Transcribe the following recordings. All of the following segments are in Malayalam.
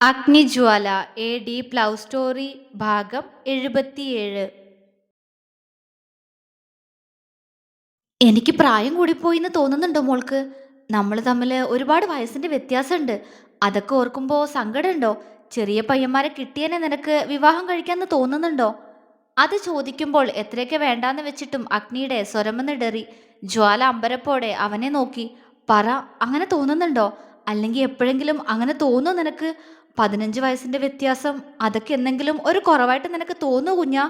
അഗ്നിജ്വാല എ ഡീപ് ലവ് സ്റ്റോറി ഭാഗം 77. എനിക്ക് പ്രായം കൂടിപ്പോയി എന്ന് തോന്നുന്നുണ്ടോ മോൾക്ക്? നമ്മൾ തമ്മിൽ ഒരുപാട് വയസ്സിന്റെ വ്യത്യാസമുണ്ട്. അതൊക്കെ ഓർക്കുമ്പോൾ സങ്കടമുണ്ടോ? ചെറിയ പയ്യന്മാരെ കിട്ടിയനെ നിനക്ക് വിവാഹം കഴിക്കാന്ന് തോന്നുന്നുണ്ടോ? അത് ചോദിക്കുമ്പോൾ എത്രയൊക്കെ വേണ്ടാന്ന് വെച്ചിട്ടും അഗ്നിയുടെ സ്വരമെന്നിടറി. ജ്വാല അമ്പരപ്പോടെ അവനെ നോക്കി. പറ, അങ്ങനെ തോന്നുന്നുണ്ടോ? അല്ലെങ്കിൽ എപ്പോഴെങ്കിലും അങ്ങനെ തോന്നുന്നു നിനക്ക്? 15 വയസ്സിന്റെ വ്യത്യാസം, അതൊക്കെ എന്തെങ്കിലും ഒരു കുറവായിട്ട് നിനക്ക് തോന്നൂ കുഞ്ഞാ?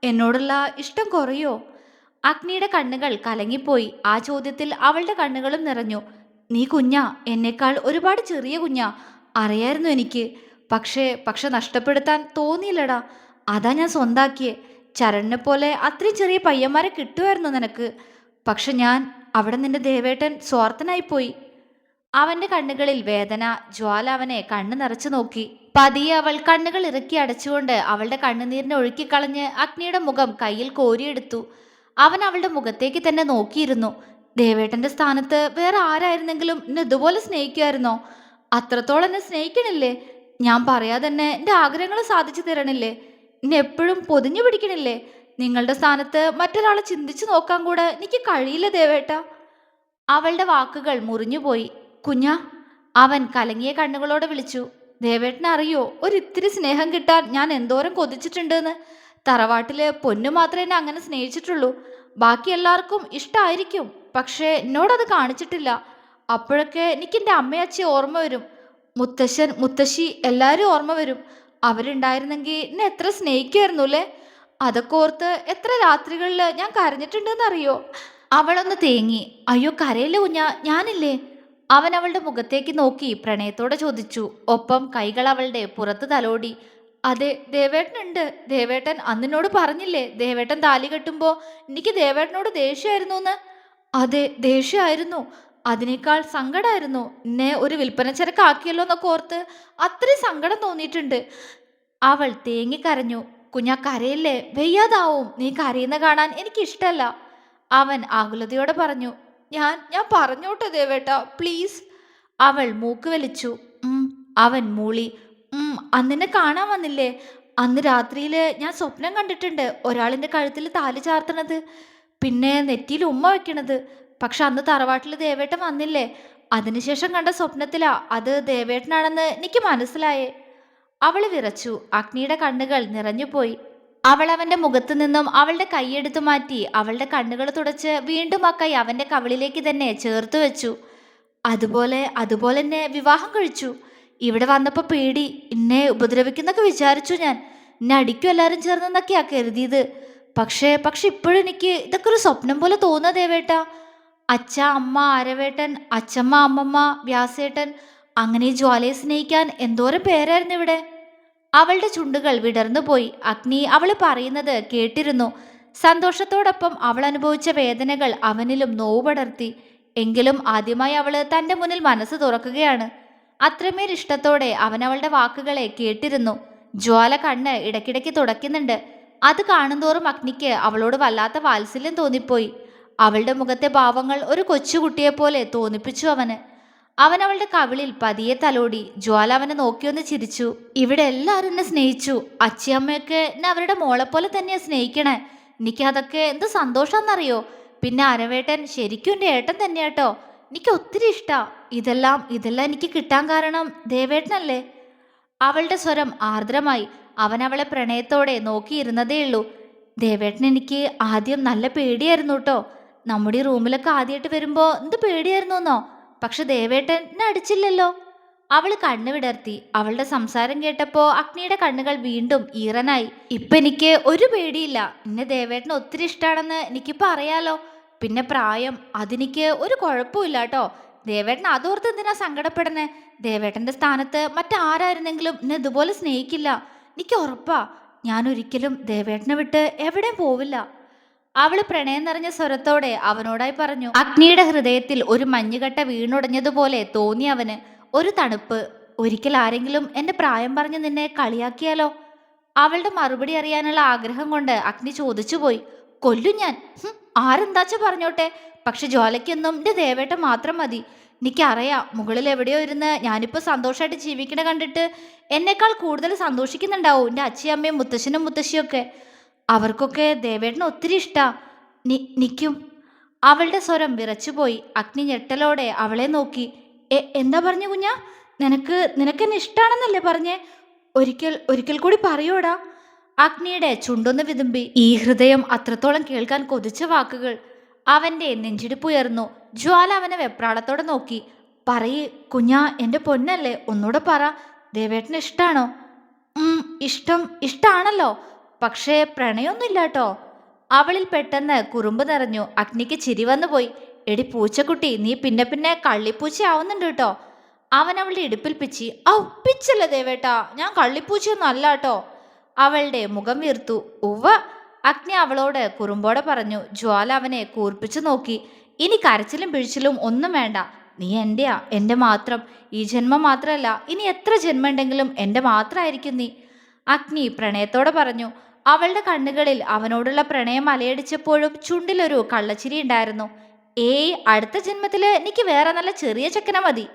എന്നോടുള്ള ഇഷ്ടം കുറയോ? അഗ്നിയുടെ കണ്ണുകൾ കലങ്ങിപ്പോയി. ആ ചോദ്യത്തിൽ അവളുടെ കണ്ണുകളും നിറഞ്ഞു. നീ കുഞ്ഞാ, എന്നേക്കാൾ ഒരുപാട് ചെറിയ കുഞ്ഞാ. അറിയായിരുന്നു എനിക്ക്. പക്ഷെ നഷ്ടപ്പെടുത്താൻ തോന്നിയില്ലടാ. അതാ ഞാൻ സ്വന്താക്കിയേ. ചരണിനെ പോലെ അത്രയും ചെറിയ പയ്യന്മാരെ കിട്ടുമായിരുന്നു നിനക്ക്. പക്ഷെ ഞാൻ, അവിടെ നിന്റെ ദേവേട്ടൻ സ്വാർത്ഥനായിപ്പോയി. അവന്റെ കണ്ണുകളിൽ വേദന. ജ്വാല അവനെ കണ്ണു നിറച്ചു നോക്കി. പതിയെ അവൾ കണ്ണുകൾ ഇറുക്കി അടച്ചുകൊണ്ട് അവളുടെ കണ്ണുനീരിനെ ഒഴുക്കിക്കളഞ്ഞ് അഗ്നിയുടെ മുഖം കയ്യിൽ കോരിയെടുത്തു. അവൻ അവളുടെ മുഖത്തേക്ക് തന്നെ നോക്കിയിരുന്നു. ദേവേട്ടന്റെ സ്ഥാനത്ത് വേറെ ആരായിരുന്നെങ്കിലും എന്നെ ഇതുപോലെ സ്നേഹിക്കുമായിരുന്നോ? അത്രത്തോളം എന്നെ സ്നേഹിക്കണില്ലേ? ഞാൻ പറയാതെ തന്നെ എൻ്റെ ആഗ്രഹങ്ങൾ സാധിച്ചു തരണില്ലേ? എന്നെ എപ്പോഴും പൊതിഞ്ഞു പിടിക്കണില്ലേ? നിങ്ങളുടെ സ്ഥാനത്ത് മറ്റൊരാളെ ചിന്തിച്ചു നോക്കാൻ കൂടെ എനിക്ക് കഴിയില്ല ദേവേട്ട. അവളുടെ വാക്കുകൾ മുറിഞ്ഞുപോയി. കുഞ്ഞാ, അവൻ കലങ്ങിയ കണ്ണുകളോടെ വിളിച്ചു. ദേവേട്ടനെ അറിയോ, ഒരിത്തിരി സ്നേഹം കിട്ടാൻ ഞാൻ എന്തോരം കൊതിച്ചിട്ടുണ്ടെന്ന്. തറവാട്ടില് പൊന്നു മാത്രമേ എന്നെ അങ്ങനെ സ്നേഹിച്ചിട്ടുള്ളൂ. ബാക്കി എല്ലാവർക്കും ഇഷ്ടമായിരിക്കും, പക്ഷേ എന്നോടത് കാണിച്ചിട്ടില്ല. അപ്പോഴൊക്കെ എനിക്ക് എൻ്റെ അമ്മയച്ഛൻ ഓർമ്മ വരും. മുത്തശ്ശൻ മുത്തശ്ശി എല്ലാവരും ഓർമ്മ വരും. അവരുണ്ടായിരുന്നെങ്കിൽ എന്നെ എത്ര സ്നേഹിക്കുമായിരുന്നു അല്ലേ? അതൊക്കെ ഓർത്ത് എത്ര രാത്രികളിൽ ഞാൻ കരഞ്ഞിട്ടുണ്ടെന്നറിയോ? അവളൊന്ന് തേങ്ങി. അയ്യോ കരയില്ല കുഞ്ഞാ, ഞാനില്ലേ? അവൻ അവളുടെ മുഖത്തേക്ക് നോക്കി പ്രണയത്തോടെ ചോദിച്ചു. ഒപ്പം കൈകൾ അവളുടെ പുറത്ത് തലോടി. അതെ, ദേവേട്ടനുണ്ട്. ദേവേട്ടൻ അന്നിനോട് പറഞ്ഞില്ലേ, ദേവേട്ടൻ താലി കെട്ടുമ്പോ എനിക്ക് ദേവേട്ടനോട് ദേഷ്യമായിരുന്നു എന്ന്? അതെ, ദേഷ്യമായിരുന്നു. അതിനേക്കാൾ സങ്കടമായിരുന്നു. എന്നെ ഒരു വിൽപ്പനച്ചരക്കാക്കിയല്ലോ എന്നൊക്കെ ഓർത്ത് അത്രയും സങ്കടം തോന്നിയിട്ടുണ്ട്. അവൾ തേങ്ങിക്കരഞ്ഞു. കുഞ്ഞാ കരയില്ലേ, വയ്യാതാവും. നീ കരയുന്ന കാണാൻ എനിക്കിഷ്ടല്ല. അവൻ ആകുലതയോടെ പറഞ്ഞു. ഞാൻ പറഞ്ഞോട്ടെ ദേവേട്ടാ, പ്ലീസ്. അവൾ മൂക്ക് വലിച്ചു. ഉം. അവൻ മൂളി. അന്നിനെ കാണാൻ വന്നില്ലേ? അന്ന് രാത്രിയിൽ ഞാൻ സ്വപ്നം കണ്ടിട്ടുണ്ട് ഒരാളിൻ്റെ കഴുത്തിൽ താലി ചാർത്തണത്, പിന്നെ നെറ്റിയിൽ ഉമ്മ വെക്കണത്. പക്ഷെ അന്ന് തറവാട്ടിൽ ദേവേട്ടൻ വന്നില്ലേ? അതിനുശേഷം കണ്ട സ്വപ്നത്തിലാ അത് ദേവേട്ടനാണെന്ന് എനിക്ക് മനസ്സിലായേ. അവൾ വിറച്ചു. അഗ്നിയുടെ കണ്ണുകൾ നിറഞ്ഞുപോയി. അവൾ അവന്റെ മുഖത്തു നിന്നും അവളുടെ കൈയെടുത്തു മാറ്റി അവളുടെ കണ്ണുകൾ തുടച്ച് വീണ്ടും ആ കൈ അവന്റെ കവിളിലേക്ക് തന്നെ ചേർത്ത് വെച്ചു. അതുപോലെ എന്നെ വിവാഹം കഴിച്ചു. ഇവിടെ വന്നപ്പോൾ പേടി, എന്നെ ഉപദ്രവിക്കുന്നൊക്കെ വിചാരിച്ചു ഞാൻ. എന്നെ അടിക്കും എല്ലാവരും ചേർന്നെന്നൊക്കെയാ കരുതിയത്. പക്ഷെ ഇപ്പോഴും എനിക്ക് ഇതൊക്കെ ഒരു സ്വപ്നം പോലെ തോന്നുക ദേവേട്ട. അച്ഛ, അമ്മ, ആരവേട്ടൻ, അച്ഛമ്മ, അമ്മമ്മ, വ്യാസേട്ടൻ, അങ്ങനെ ഈ ജ്വാലയെ സ്നേഹിക്കാൻ എന്തോരം പേരായിരുന്നു ഇവിടെ. അവളുടെ ചുണ്ടുകൾ വിടർന്നുപോയി. അഗ്നി അവൾ പറയുന്നത് കേട്ടിരുന്നു. സന്തോഷത്തോടൊപ്പം അവൾ അനുഭവിച്ച വേദനകൾ അവനിലും നോവ് പടർത്തി. എങ്കിലും ആദ്യമായി അവള് തൻ്റെ മുന്നിൽ മനസ്സ് തുറക്കുകയാണ്. അത്രമേൽ ഇഷ്ടത്തോടെ അവൻ അവളുടെ വാക്കുകളെ കേട്ടിരുന്നു. ജ്വാല കണ്ണ് ഇടയ്ക്കിടയ്ക്ക് തുടയ്ക്കുന്നുണ്ട്. അത് കാണുന്തോറും അഗ്നിക്ക് അവളോട് വല്ലാത്ത വാത്സല്യം തോന്നിപ്പോയി. അവളുടെ മുഖത്തെ ഭാവങ്ങൾ ഒരു കൊച്ചുകുട്ടിയെപ്പോലെ തോന്നിപ്പിച്ചു അവന്. അവൻ അവളുടെ കവിളിൽ പതിയെ തലോടി. ജ്വാല അവനെ നോക്കിയൊന്ന് ചിരിച്ചു. ഇവിടെ എല്ലാവരും എന്നെ സ്നേഹിച്ചു. അച്ഛയമ്മയൊക്കെ എന്നെ അവരുടെ മോളെപ്പോലെ തന്നെയാ സ്നേഹിക്കണേ. എനിക്ക് അതൊക്കെ എന്ത് സന്തോഷാന്നറിയോ? പിന്നെ അരവേട്ടൻ ശരിക്കും എൻ്റെ ഏട്ടൻ തന്നെയാട്ടോ. എനിക്ക് ഒത്തിരി ഇഷ്ടാ. ഇതെല്ലാം എനിക്ക് കിട്ടാൻ കാരണം ദേവേട്ടനല്ലേ? അവളുടെ സ്വരം ആർദ്രമായി. അവൻ അവളെ പ്രണയത്തോടെ നോക്കിയിരുന്നതേയുള്ളൂ. ദേവേട്ടൻ എനിക്ക് ആദ്യം നല്ല പേടിയായിരുന്നു കേട്ടോ. നമ്മുടെ ഈ റൂമിലൊക്കെ ആദ്യമായിട്ട് വരുമ്പോ എന്ത് പേടിയായിരുന്നു എന്നോ. പക്ഷെ ദേവേട്ടൻ എന്നെ അടിച്ചില്ലല്ലോ. അവൾ കണ്ണു വിടർത്തി. അവളുടെ സംസാരം കേട്ടപ്പോ അഗ്നിയുടെ കണ്ണുകൾ വീണ്ടും ഈറനായി. ഇപ്പൊ എനിക്ക് ഒരു പേടിയില്ല. എന്നെ ദേവേട്ടന് ഒത്തിരി ഇഷ്ടമാണെന്ന് എനിക്കിപ്പോ അറിയാലോ. പിന്നെ പ്രായം, അതെനിക്ക് ഒരു കുഴപ്പമില്ല കേട്ടോ. ദേവേട്ടൻ അതോർത്ത് എന്തിനാ സങ്കടപ്പെടുന്നേ? ദേവേട്ടന്റെ സ്ഥാനത്ത് മറ്റാരായിരുന്നെങ്കിലും എന്നെ ഇതുപോലെ സ്നേഹിക്കില്ല. എനിക്ക് ഉറപ്പാ. ഞാൻ ഒരിക്കലും ദേവേട്ടനെ വിട്ട് എവിടെയും പോവില്ല. അവള് പ്രണയം നിറഞ്ഞ സ്വരത്തോടെ അവനോടായി പറഞ്ഞു. അഗ്നിയുടെ ഹൃദയത്തിൽ ഒരു മഞ്ഞുകട്ട വീണുടഞ്ഞതുപോലെ തോന്നി അവന്. ഒരു തണുപ്പ്. ഒരിക്കൽ ആരെങ്കിലും എന്റെ പ്രായം പറഞ്ഞ് നിന്നെ കളിയാക്കിയാലോ? അവളുടെ മറുപടി അറിയാനുള്ള ആഗ്രഹം കൊണ്ട് അഗ്നി ചോദിച്ചുപോയി. കൊല്ലും ഞാൻ. ആരെന്താച്ച പറഞ്ഞോട്ടെ. പക്ഷെ ജ്വാലയ്ക്കൊന്നും എന്റെ ദേവേട്ട മാത്രം മതി. എനിക്കറിയാം, മുകളിൽ എവിടെയോ ഇരുന്ന് ഞാനിപ്പോ സന്തോഷമായിട്ട് ജീവിക്കണ കണ്ടിട്ട് എന്നെക്കാൾ കൂടുതൽ സന്തോഷിക്കുന്നുണ്ടാവും എൻ്റെ അച്ഛയും അമ്മയും മുത്തശ്ശനും മുത്തശ്ശിയൊക്കെ. അവർക്കൊക്കെ ദേവേട്ടനെ ഒത്തിരി ഇഷ്ടാ. നിക്കും. അവളുടെ സ്വരം വിറച്ചുപോയി. അഗ്നി ഞെട്ടലോടെ അവളെ നോക്കി. എന്താ പറഞ്ഞു കുഞ്ഞാ? നിനക്കെന്നെ ഇഷ്ടാണെന്നല്ലേ പറഞ്ഞേ? ഒരിക്കൽ ഒരിക്കൽ കൂടി പറയോടാ. അഗ്നിയുടെ ചുണ്ടൊന്ന് വിതുമ്പി. ഈ ഹൃദയം അത്രത്തോളം കേൾക്കാൻ കൊതിച്ച വാക്കുകൾ. അവന്റെ നെഞ്ചിടിപ്പുയർന്നു. ജ്വാല അവനെ വെപ്രാളത്തോടെ നോക്കി. പറയ് കുഞ്ഞാ, എന്റെ പൊന്നല്ലേ, ഒന്നൂടെ പറ. ദേവേട്ടന് ഇഷ്ടാണോ? ഇഷ്ടാണല്ലോ, പക്ഷേ പ്രണയൊന്നുമില്ല കേട്ടോ. അവളിൽ പെട്ടെന്ന് കുറുമ്പ് നിറഞ്ഞു. അഗ്നിക്ക് ചിരി വന്നു പോയി. എടി പൂച്ചക്കുട്ടി, നീ പിന്നെ പിന്നെ കള്ളിപ്പൂച്ച ആവുന്നുണ്ട് കേട്ടോ. അവൻ അവളുടെ ഇടുപ്പിൽ പിച്ചി. ഔ, പിച്ചല്ലേ ദേവേട്ടാ, ഞാൻ കള്ളിപ്പൂച്ചയൊന്നും അല്ല കേട്ടോ. അവളുടെ മുഖം വീർത്തു. ഉവ്വ, അഗ്നി അവളോട് കുറുമ്പോടെ പറഞ്ഞു. ജ്വാല അവനെ കൂർപ്പിച്ചു നോക്കി. ഇനി കരച്ചിലും പിഴിച്ചിലും ഒന്നും വേണ്ട. നീ എന്റെയാ, എന്റെ മാത്രം. ഈ ജന്മം മാത്രമല്ല, ഇനി എത്ര ജന്മം ഉണ്ടെങ്കിലും എന്റെ മാത്രമായിരിക്കും നീ. അഗ്നി പ്രണയത്തോടെ പറഞ്ഞു. അവളുടെ കണ്ണുകളിൽ അവനോടുള്ള പ്രണയം അലയടിച്ചപ്പോഴും ചുണ്ടിലൊരു കള്ളച്ചിരി ഉണ്ടായിരുന്നു. ഏയ്, അടുത്ത ജന്മത്തില് എനിക്ക് വേറെ നല്ല ചെറിയ ചെക്കന മതി.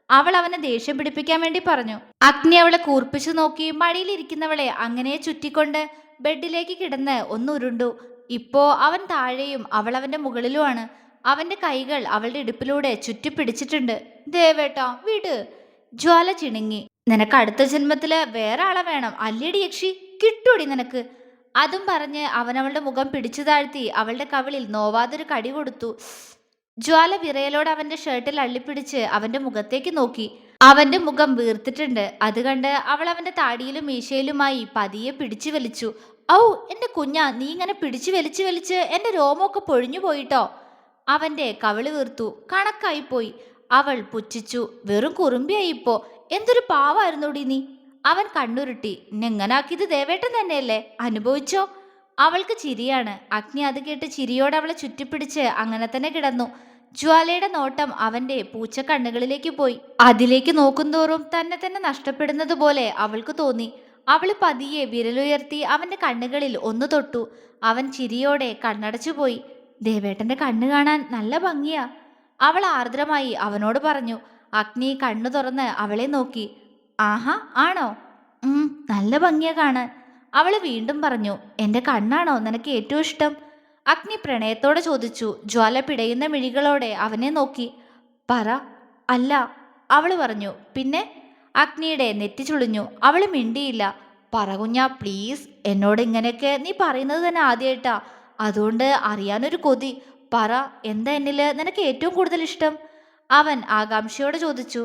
അവൾ അവനെ ദേഷ്യം പിടിപ്പിക്കാൻ വേണ്ടി പറഞ്ഞു. അഗ്നി അവളെ കൂർപ്പിച്ചു നോക്കി. മടിയിലിരിക്കുന്നവളെ അങ്ങനെ ചുറ്റിക്കൊണ്ട് ബെഡിലേക്ക് കിടന്ന് ഒന്നുരുണ്ടു. ഇപ്പോ അവൻ താഴെയും അവൾ അവന്റെ മുകളിലുമാണ്. അവന്റെ കൈകൾ അവളുടെ ഇടുപ്പിലൂടെ ചുറ്റിപ്പിടിച്ചിട്ടുണ്ട്. ദേവേട്ടാ വിട്. ജ്വാല ചിണുങ്ങി. നിനക്ക് അടുത്ത ജന്മത്തില് വേറെ ആളെ വേണം അല്ലേടി യക്ഷി? കിട്ടൂടി നിനക്ക്. അതും പറഞ്ഞ് അവൻ അവളുടെ മുഖം പിടിച്ചു താഴ്ത്തി അവളുടെ കവിളിൽ നോവാതൊരു കടി കൊടുത്തു. ജ്വാല വിറയലോടെ അവന്റെ ഷർട്ടിൽ അള്ളിപ്പിടിച്ച് അവന്റെ മുഖത്തേക്ക് നോക്കി. അവന്റെ മുഖം വീർത്തിട്ടുണ്ട്. അത് കണ്ട് അവൾ അവന്റെ താടിയിലും മീശയിലുമായി പതിയെ പിടിച്ചു വലിച്ചു. ഔ, എന്റെ കുഞ്ഞാ, നീ ഇങ്ങനെ പിടിച്ചു വലിച്ചു വലിച്ച് എന്റെ രോമമൊക്കെ പൊഴിഞ്ഞു പോയിട്ടോ. അവന്റെ കവിള് വീർത്തു. കണക്കായി പോയി. അവൾ പുച്ഛിച്ചു. വെറും കുറുമ്പിയായി ഇപ്പോ. എന്തൊരു പാവായിരുന്നോടി നീ. അവൻ കണ്ണുരുട്ടി. നെങ്ങനാക്കിയത് ദേവേട്ടൻ തന്നെയല്ലേ, അനുഭവിച്ചോ. അവൾക്ക് ചിരിയാണ്. അഗ്നി അത് കേട്ട് ചിരിയോടെ അവളെ ചുറ്റിപ്പിടിച്ച് അങ്ങനെ തന്നെ കിടന്നു. ജ്വാലയുടെ നോട്ടം അവന്റെ പൂച്ച കണ്ണുകളിലേക്ക് പോയി. അതിലേക്ക് നോക്കുന്തോറും തന്നെ തന്നെ നഷ്ടപ്പെടുന്നത് പോലെ അവൾക്ക് തോന്നി. അവള് പതിയെ വിരലുയർത്തി അവന്റെ കണ്ണുകളിൽ ഒന്ന് തൊട്ടു. അവൻ ചിരിയോടെ കണ്ണടച്ചുപോയി. ദേവേട്ടന്റെ കണ്ണ് കാണാൻ നല്ല ഭംഗിയാ, അവൾ ആർദ്രമായി അവനോട് പറഞ്ഞു. അഗ്നി കണ്ണു തുറന്ന് അവളെ നോക്കി. ആഹാ, ആണോ? നല്ല ഭംഗിയാ കാണാൻ. അവള് വീണ്ടും പറഞ്ഞു. എന്റെ കണ്ണാണോ നിനക്ക് ഏറ്റവും ഇഷ്ടം? അഗ്നി പ്രണയത്തോടെ ചോദിച്ചു. ജ്വാല പിടയുന്ന മിഴികളോടെ അവനെ നോക്കി. പറ. അല്ല, അവള് പറഞ്ഞു. പിന്നെ? അഗ്നിയുടെ നെറ്റി ചുളിഞ്ഞു. അവള് മിണ്ടിയില്ല. പറ കുഞ്ഞാ, പ്ലീസ്. എന്നോട് ഇങ്ങനെയൊക്കെ നീ പറയുന്നത് തന്നെ ആദ്യമായിട്ടാ. അതുകൊണ്ട് അറിയാനൊരു കൊതി. പറ, എന്താ എന്നില് നിനക്ക് ഏറ്റവും കൂടുതൽ ഇഷ്ടം? അവൻ ആകാംക്ഷയോടെ ചോദിച്ചു.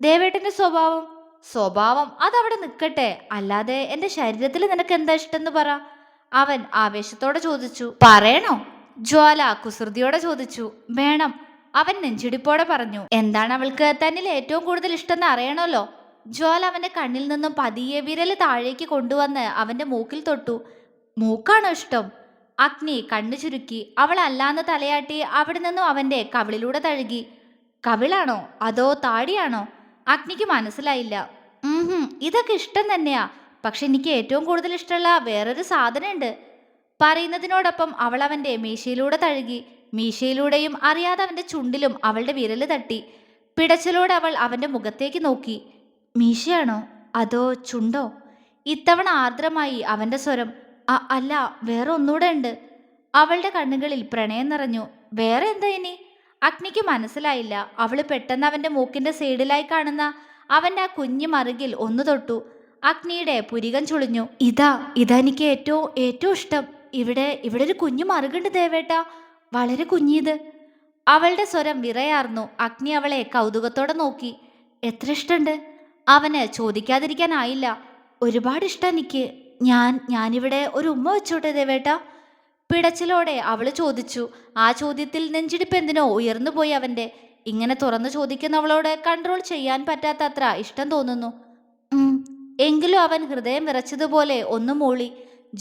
ദേവേട്ടന്റെ സ്വഭാവം. സ്വഭാവം അതവിടെ നിൽക്കട്ടെ, അല്ലാതെ എന്റെ ശരീരത്തിൽ നിനക്ക് എന്താ ഇഷ്ടം പറ. അവൻ ആവേശത്തോടെ ചോദിച്ചു. പറയണോ? ജ്വാല കുസൃതിയോടെ ചോദിച്ചു. വേണം. അവൻ നെഞ്ചിടിപ്പോടെ പറഞ്ഞു. എന്താണ് അവൾക്ക് തന്നിൽ ഏറ്റവും കൂടുതൽ ഇഷ്ടം അറിയണമല്ലോ. ജ്വാല അവന്റെ കണ്ണിൽ നിന്നും പതിയെ വിരല് താഴേക്ക് കൊണ്ടുവന്ന് അവന്റെ മൂക്കിൽ തൊട്ടു. മൂക്കാണോ ഇഷ്ടം? അഗ്നി കണ്ണു ചുരുക്കി. അവൾ അല്ലാന്ന് തലയാട്ടി അവിടെ നിന്നും അവന്റെ കവിളിലൂടെ തഴുകി. കവിളാണോ അതോ താടിയാണോ? അഗ്നിക്ക് മനസ്സിലായില്ല. ഇതൊക്കെ ഇഷ്ടം തന്നെയാ, പക്ഷെ എനിക്ക് ഏറ്റവും കൂടുതൽ ഇഷ്ടമുള്ള വേറൊരു സാധനമുണ്ട്. പറയുന്നതിനോടൊപ്പം അവൾ അവന്റെ മീശയിലൂടെ തഴുകി. മീശയിലൂടെയും അറിയാതെ അവന്റെ ചുണ്ടിലും അവളുടെ വിരല് തട്ടി. പിടച്ചിലോടെ അവൾ അവന്റെ മുഖത്തേക്ക് നോക്കി. മീശയാണോ അതോ ചുണ്ടോ? ഇത്തവണ ആർദ്രമായി അവന്റെ സ്വരം. അല്ല, വേറെ ഒന്നുകൂടെ ഉണ്ട്. അവളുടെ കണ്ണുകളിൽ പ്രണയം നിറഞ്ഞു. വേറെ എന്താ ഇനി? അഗ്നിക്ക് മനസ്സിലായില്ല. അവള് പെട്ടെന്ന് അവന്റെ മൂക്കിന്റെ സൈഡിലായി കാണുന്ന അവന്റെ ആ കുഞ്ഞു മറുകിൽ ഒന്ന് തൊട്ടു. അഗ്നിയുടെ പുരികം ചുളിഞ്ഞു. ഇതാ എനിക്ക് ഏറ്റവും ഏറ്റവും ഇഷ്ടം. ഇവിടെ ഇവിടെ ഒരു കുഞ്ഞു മറുകുണ്ട് ദേവേട്ട, വളരെ കുഞ്ഞീത്. അവളുടെ സ്വരം വിറയാർന്നു. അഗ്നി അവളെ കൗതുകത്തോടെ നോക്കി. എത്ര ഇഷ്ടണ്ട്? അവന് ചോദിക്കാതിരിക്കാനായില്ല. ഒരുപാട് ഇഷ്ടം എനിക്ക്. ഞാനിവിടെ ഒരു ഉമ്മ വെച്ചോട്ടെ ദേവേട്ട? പിടച്ചിലോടെ അവള് ചോദിച്ചു. ആ ചോദ്യത്തിൽ നെഞ്ചിടിപ്പ് എന്തിനോ ഉയർന്നുപോയി അവന്റെ. ഇങ്ങനെ തുറന്നു ചോദിക്കുന്നവളോട് കൺട്രോൾ ചെയ്യാൻ പറ്റാത്തത്ര ഇഷ്ടം തോന്നുന്നു. എങ്കിലും അവൻ ഹൃദയം വിറച്ചതുപോലെ ഒന്നു മൂളി.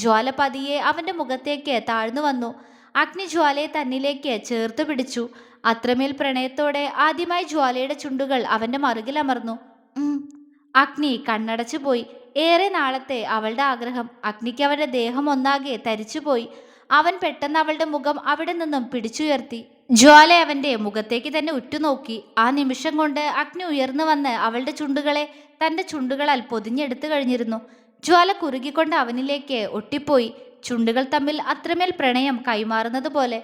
ജ്വാല പതിയെ അവന്റെ മുഖത്തേക്ക് താഴ്ന്നു വന്നു. അഗ്നി ജ്വാലയെ തന്നിലേക്ക് ചേർത്ത് പിടിച്ചു. അത്രമേൽ പ്രണയത്തോടെ ആദ്യമായി ജ്വാലയുടെ ചുണ്ടുകൾ അവന്റെ മറുകിലമർന്നു. അഗ്നി കണ്ണടച്ചു പോയി. ഏറെ നാളത്തെ അവളുടെ ആഗ്രഹം. അഗ്നിക്ക് അവന്റെ ദേഹം ഒന്നാകെ തരിച്ചുപോയി. അവൻ പെട്ടെന്ന് അവളുടെ മുഖം അവിടെ നിന്നും പിടിച്ചുയർത്തി. ജ്വാല അവന്റെ മുഖത്തേക്ക് തന്നെ ഉറ്റുനോക്കി. ആ നിമിഷം കൊണ്ട് അഗ്നി ഉയർന്നു വന്ന് അവളുടെ ചുണ്ടുകളെ തന്റെ ചുണ്ടുകളാൽ പൊതിഞ്ഞെടുത്തു കഴിഞ്ഞിരുന്നു. ജ്വാല കുറുകിക്കൊണ്ട് അവനിലേക്ക് ഒട്ടിപ്പോയി, ചുണ്ടുകൾ തമ്മിൽ അത്രമേൽ പ്രണയം കൈമാറുന്നത് പോലെ.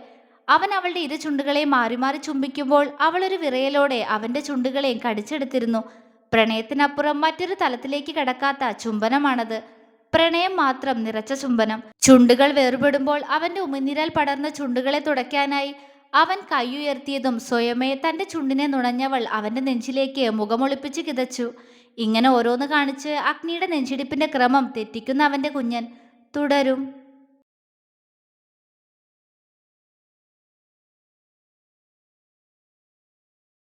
അവൻ അവളുടെ ഇരു ചുണ്ടുകളെയും മാറി മാറി ചുംബിക്കുമ്പോൾ അവൾ ഒരു വിറയലോടെ അവന്റെ ചുണ്ടുകളെയും കടിച്ചെടുത്തിരുന്നു. പ്രണയത്തിനപ്പുറം മറ്റൊരു തലത്തിലേക്ക് കടക്കാത്ത ചുംബനമാണത്. പ്രണയം മാത്രം നിറച്ച ചുംബനം. ചുണ്ടുകൾ വേർപെടുമ്പോൾ അവന്റെ ഉമിനീരാൽ പടർന്ന ചുണ്ടുകളെ തുടയ്ക്കാനായി അവൻ കൈയുയർത്തിയതും സ്വയമേ തന്റെ ചുണ്ടിനെ നുണഞ്ഞവൾ അവന്റെ നെഞ്ചിലേക്ക് മുഖമൊളിപ്പിച്ച് കിതച്ചു. ഇങ്ങനെ ഓരോന്ന് കാണിച്ച് അഗ്നിയുടെ നെഞ്ചിടിപ്പിന്റെ ക്രമം തെറ്റിക്കുന്ന അവന്റെ കുഞ്ഞൻ. തുടരും.